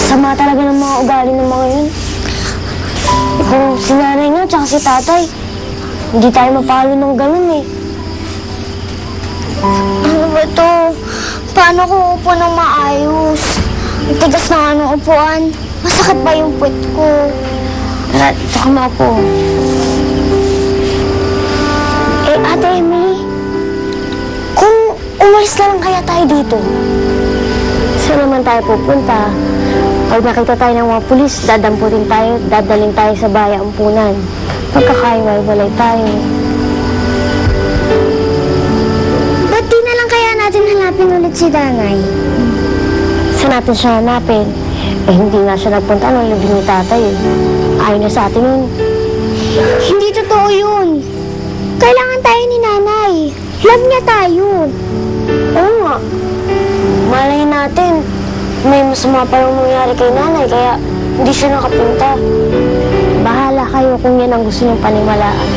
Sama talaga ng mga ugali ng mga yun. Kung si nanay nga, tsaka si tatay, hindi tayo mapalo ng ganun eh. Ano ba to? Paano ko upo ng maayos? Ang tigas na nga ng upuan. Masakit ba yung puwet ko? Tara, tsaka maupo. Eh, Ate Emily, kung umalis na lang kaya tayo dito, saan naman tayo pupunta? Pag nakita tayo ng mga pulis, dadamputin tayo, dadalhin tayo sa bahay ampunan. Pagkakaiwalay tayo. Ba't di na lang kaya natin hanapin ulit si Danay? Saan natin siya hanapin? Eh, hindi nga siya nagpunta ng libing ni tatay eh. Ayaw na sa atin yun. Hindi totoo yun. Kailangan tayo ni Nanay. Love niya tayo. Oo nga. Malay natin, may masama pa yung nangyari kay nanay, kaya hindi siya nakapunta. Bahala kayo kung yan ang gusto niyong panimalaan.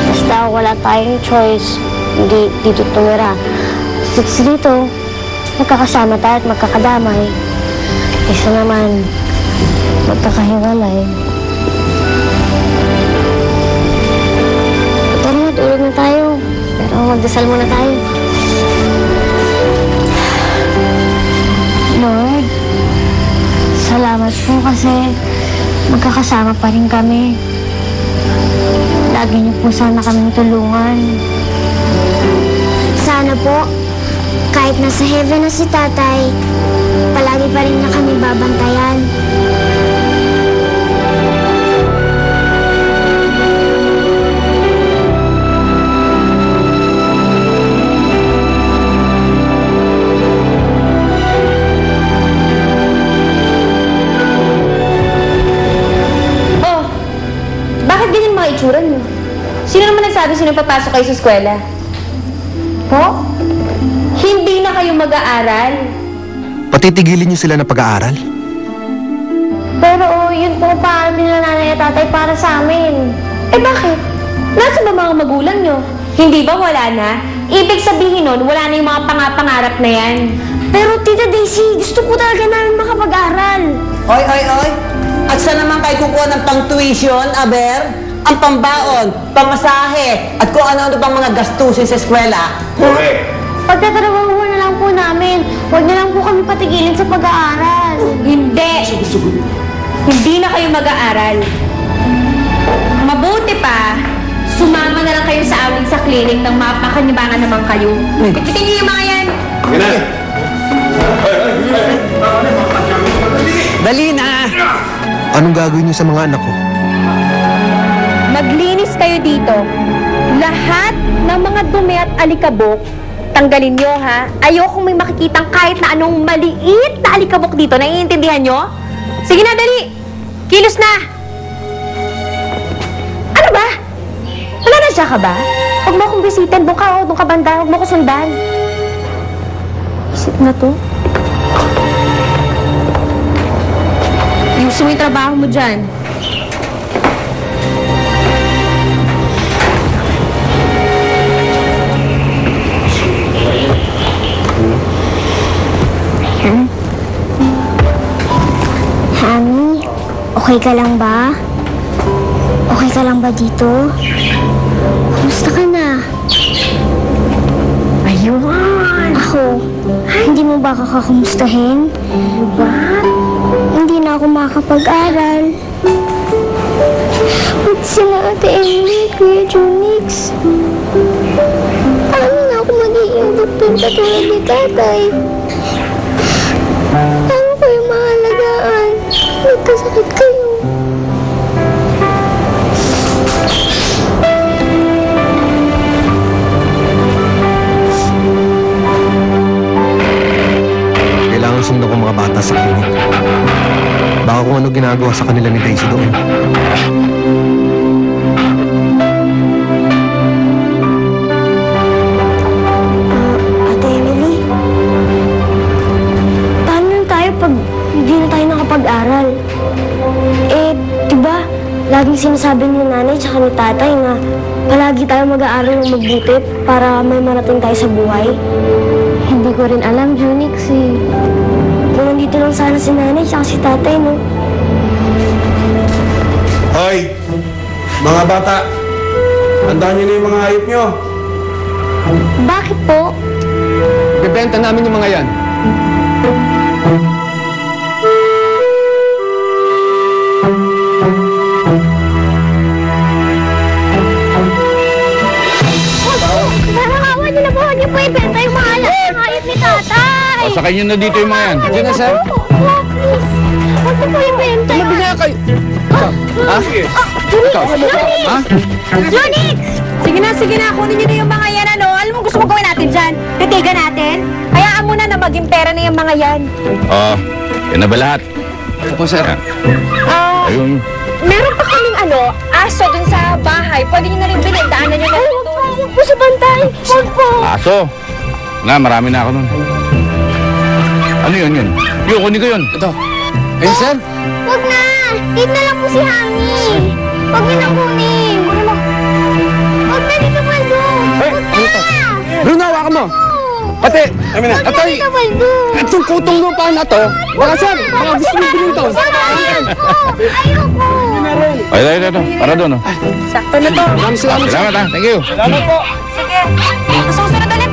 Basta wala tayong choice, hindi dito tumira. Kasi dito, magkakasama tayo at magkakadamay. Isa naman, magkakahiwalay. Tara na, tulog na tayo. Pero magdasal muna tayo. Lord, salamat po kasi magkakasama pa rin kami. Lagi niyo po sana kaming tulungan. Sana po, kahit nasa heaven na si Tatay, palagi pa rin niya kami babantayan. Itsura niyo. Sino naman nagsabi sino papasok kayo sa eskwela? Po? Hindi na kayo mag-aaral. Patitigilin niyo sila ng pag-aaral? Pero yun po paano nila nanay at tatay para sa amin. Eh bakit? Nasa ba mga magulang niyo? Hindi ba wala na? Ibig sabihin nun, wala na yung mga pangarap na yan. Pero Tita Daisy, gusto po talaga namin makapag-aral. Oy! At saan naman kayo kukuha ng pang-tuition, aber? Ang pambaon, pamasahe, at kung ano-ano pang mga gastusin sa eskwela. Correct. Pagtatrabaho na lang po namin. Huwag na lang po kami patigilin sa pag-aaral. Hindi. Hindi na kayo mag-aaral. Mabuti pa, sumama na lang kayo sa amin sa clinic nang mapakanibangan naman kayo. Ipitin niyo yung mga yan. Dali na! Anong gagawin niyo sa mga anak ko? Maglinis kayo dito. Lahat ng mga dumi at alikabok, tanggalin nyo ha. Ayokong may makikitang kahit na anong maliit na alikabok dito. Naiintindihan nyo? Sige na, dali! Kilos na! Ano ba? Wala na siya ka ba? Huwag mo akong bisitin. Doon ka banda. Huwag mo ko sundan. Isip na to. Ayusin mo yung trabaho mo dyan. Honey, okay ka lang ba? Okay ka lang ba dito? Kumusta ka na? Ayun! Ako, hindi mo ba kakakumustahin? Ba? Hindi na ako makakapag-aral. At sila Ate Emily, Kuya Junix. Paano na ako magiging doktor katulad ni Tatay? Paano kayo maalagaan? Nagkasakit kayo. Kailangan sundan ko mga bata sa klinik. Baka kung ano ginagawa sa kanila ni Daisy doon. Ate Emily, paano na tayo pag hindi na tayo nakapag-aral? Eh, diba, laging sinasabi ni nanay tsaka ni tatay na palagi tayo mag-aaral ng mabuti para may marating tayo sa buhay. Hindi ko rin alam, Junix eh. Kung nandito lang sana sana si nanay tsaka si tatay, no? Hoy! Mga bata! Tandaan niyo na yung mga hayop niyo. Bakit po? Bebenta namin yung mga yan. Nakakawa niyo na po. Hindi po ibenta yung mga hayop ni tatay. Pasakay nyo na dito yung mga yan. Diyan na, sir. Please. Huwag niyo po ibenta. Tumabi nga kayo. Ha? Ha? Jonix! Sige na, kunin nyo na yung mga yan, ano? Alam mo gusto mo gawin natin dyan? Titigan natin? Hayaan mo na na maging pera na yung mga yan. Oo. Yan na ba lahat? Opo, sir. Ayun. Meron pa kaming aso dun sa bahay. Pwede nyo na rin bilhin. Daanan nyo na rin doon. Huwag po sa bantay. Huwag po. Aso. Na, marami na ako nun. Ano yun? Yung kunin ko yun. Ito. Ayun, sir. Huwag na. Dito na lang po si Hami. Huwag niyo na kunin. Huwag na dito Baldo. Huwag na. Bruno, hawakan mo. Pati, Huwag na Atoy, dito Baldo. itong kutong lupa na to, baka sir, baka gusto mo bilhin to. Ayoko. Ayoko. Ay, ito. Para doon, oh. Sakto na to. Maraming salamat, sir. Salamat, ha. Thank you. Sige. Susunod ulit,